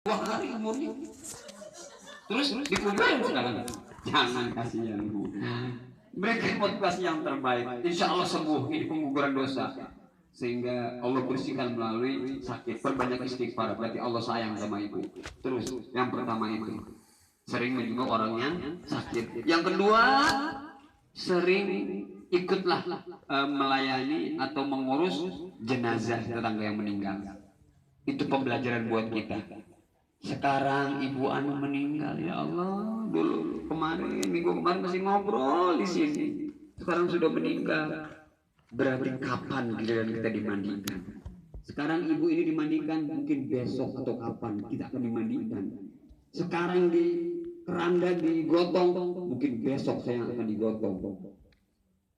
hari umurnya. Terus dikuburin sekarang. Jangan kasihan Bu. Mereka motivasi yang terbaik. Insya Allah sembuh ini penguguran dosa. Sehingga Allah bersihkan melalui sakit. Perbanyak istighfar. Berarti Allah sayang sama ibu. Terus yang pertama itu sering menjenguk orang yang sakit. Yang kedua sering ikutlah melayani atau mengurus jenazah tetangga yang meninggal. Itu pembelajaran buat kita. Sekarang ibu anu meninggal, ya Allah, dulu minggu kemarin masih ngobrol di sini. Sekarang sudah meninggal. Berarti kapan giliran kita dimandikan? Sekarang ibu ini dimandikan, mungkin besok atau kapan kita akan dimandikan. Sekarang di keranda digotong, mungkin besok saya akan digotong.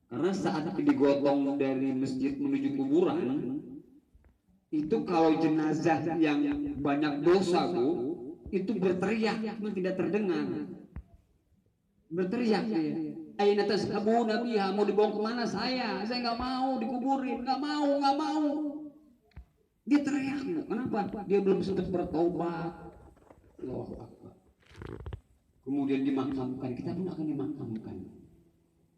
Karena saat digotong dari masjid menuju kuburan, itu kalau jenazah yang banyak dosa Bu, itu berteriak, cuma tidak terdengar. Berteriak dia. Aina tashabuna biha, mau dibawa kemana saya nggak mau dikuburin, nggak mau. Dia teriak Bu, kenapa? Dia belum sempat bertobat. Allahu Akbar. Kemudian dimakamkan, kita pun akan dimakamkan.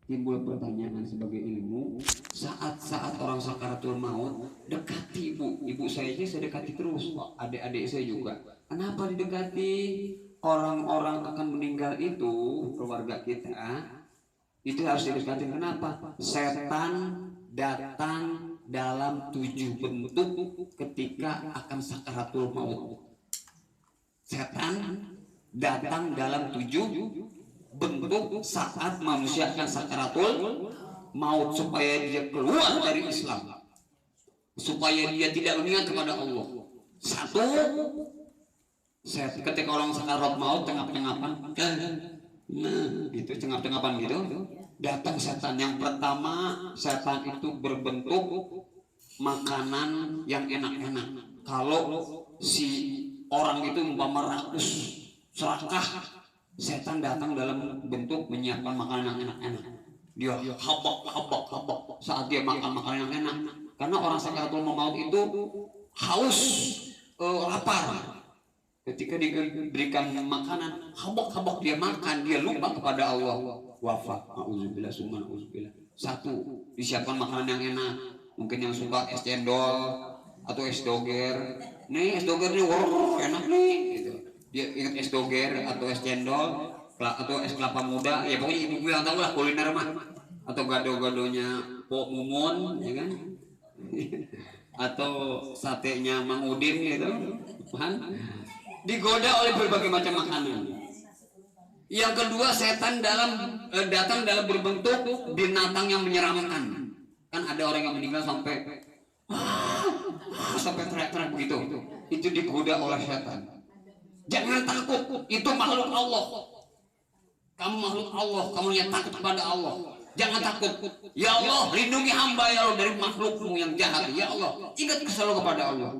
Timbul pertanyaan sebagai ilmu, saat-saat orang sakaratul maut, dekati ibu saya aja saya dekati terus, adik-adik saya juga. Kenapa didekati? Orang-orang akan meninggal itu, keluarga kita, itu harus didekati. Kenapa? Setan datang dalam 7 bentuk ketika akan sakaratul maut. Setan datang dalam 7 bentuk saat manusia akan sakaratul maut, supaya dia keluar dari Islam, supaya dia tidak mengingat kepada Allah. Satu, ketika orang sakarat maut tengap-tengapan, gitu tengap-tengapan gitu, datang setan. Yang pertama, setan itu berbentuk makanan yang enak-enak. Kalau si orang itu umpama rakus, serakah, setan datang dalam bentuk menyiapkan makanan yang enak-enak. Dia habak saat dia makan makanan yang enak. Karena orang sakaratul maut itu haus, lapar. Ketika diberikan makanan, habak dia makan, dia lupa kepada Allah. Wafat. Auzubillah summa auzubillah. Satu, disiapkan makanan yang enak. Mungkin yang suka es cendol atau es doger. Nih es doger nih, enak nih gitu. Dia ingat es doger atau es cendol atau es kelapa muda, ya pokoknya ibu yang tahu lah kuliner mah. Atau gado-gadonya Pok Mumun, ya kan? Atau satenya Mang Udin gitu, kan? Digoda oleh berbagai macam makanan. Yang kedua, setan datang dalam berbentuk binatang yang menyeramkan. Kan ada orang yang meninggal sampai teriak-teriak begitu. Itu digoda oleh setan. Jangan takut, itu makhluk Allah. Kamu makhluk Allah, kamu yang takut kepada Allah. Jangan takut. Ya Allah, lindungi hamba ya Allah dari makhlukmu yang jahat. Ya Allah, ingat selalu kepada Allah.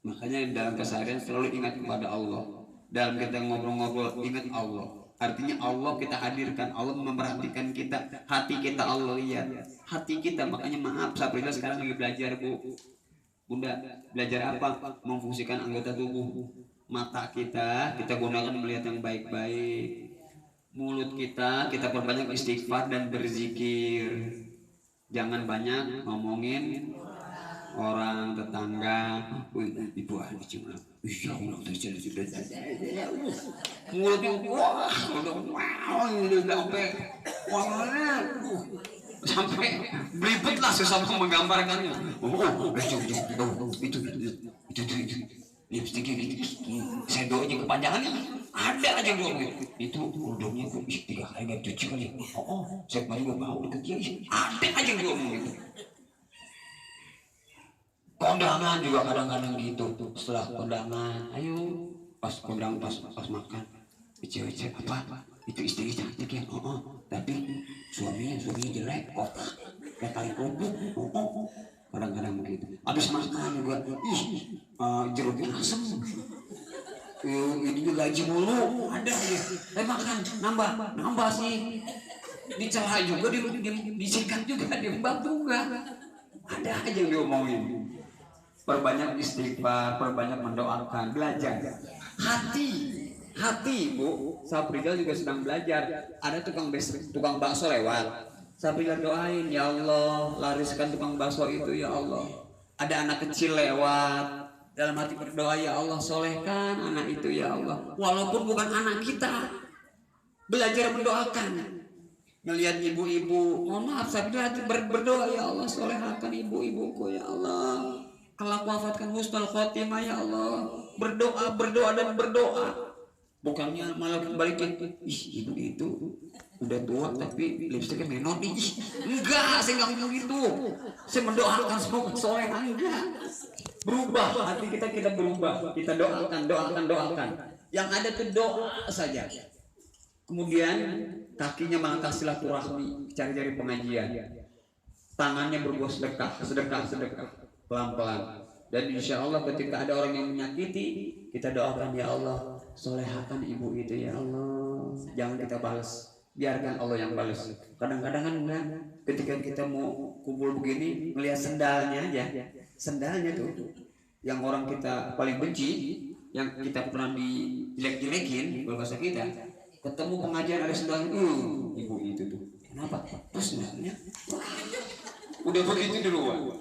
Makanya dalam keseharian selalu ingat kepada Allah. Dalam kita ngobrol-ngobrol, ingat Allah. Artinya Allah kita hadirkan, Allah memperhatikan kita, hati kita Allah lihat. Hati kita, makanya maaf, Sabrina sekarang lagi belajar Bu. Bunda, belajar apa? Memfungsikan anggota tubuh. Mata kita gunakan melihat yang baik-baik. Mulut kita perbanyak istighfar dan berzikir. Jangan banyak ngomongin orang, tetangga. Ibu ahli cuma insya Allah terjadi. Mulutnya sampai belibet lah susah menggambarkannya. Itu lipstiknya gitu, sendoknya kepanjangannya ada aja dong itu udungnya kok 3 kali nggak cuci kali. Saya kemarin gak bau deket dia, ada aja dong gitu. Kondangan juga kadang-kadang gitu. Setelah kondangan, ayo pas kondangan pas makan, cewek apa itu istri cantik ya, tapi suaminya jelek kok, kayak kali kerupuk. Kadang-kadang begitu. Habis makan juga, jeruknya asem. Ini juga gaji mulu, ada ya. Makan, nambah sih. Dicela juga, disikat juga, diembak juga. Ada aja yang diomongin. perbanyak istighfar, perbanyak mendoakan, belajar. Hati, hati Bu, Sabrina juga sedang belajar. Ada tukang bakso lewat. Sabrina doain, ya Allah, lariskan tukang bakso itu ya Allah. Ada anak kecil lewat, dalam hati berdoa, ya Allah, solehkan anak itu ya Allah. Walaupun bukan anak kita, belajar mendoakan. Melihat ibu-ibu, mohon maaf, Sabrina berdoa, ya Allah, solehkan ibu-ibuku ya Allah. Kelak wafatkan husnul khotimah ya Allah. Berdoa dan berdoa. Bukannya malah balikin, ih ibu itu udah tua tapi lipstiknya menor nih. Enggak, saya nggak ngomong gitu. Saya mendoakan semoga soleh, enggak. Berubah hati kita berubah. Kita doakan. Yang ada tuh doa saja. Kemudian kakinya melangkah silaturahmi, cari-cari pengajian. Tangannya berbuat sedekah pelan-pelan. Dan insya Allah ketika ada orang yang menyakiti, kita doakan, ya Allah, solehakan ibu itu ya Allah. Jangan kita balas, biarkan Allah yang balas. Kadang-kadang kan enggak, ketika kita mau kumpul begini, melihat sendalnya aja, sendalnya tuh, yang orang kita paling benci, yang kita pernah dijelek-jelekin, bahasa kita, ketemu pengajian ada sendalnya, ibu itu tuh, kenapa? Terus sendalnya, udah begitu duluan.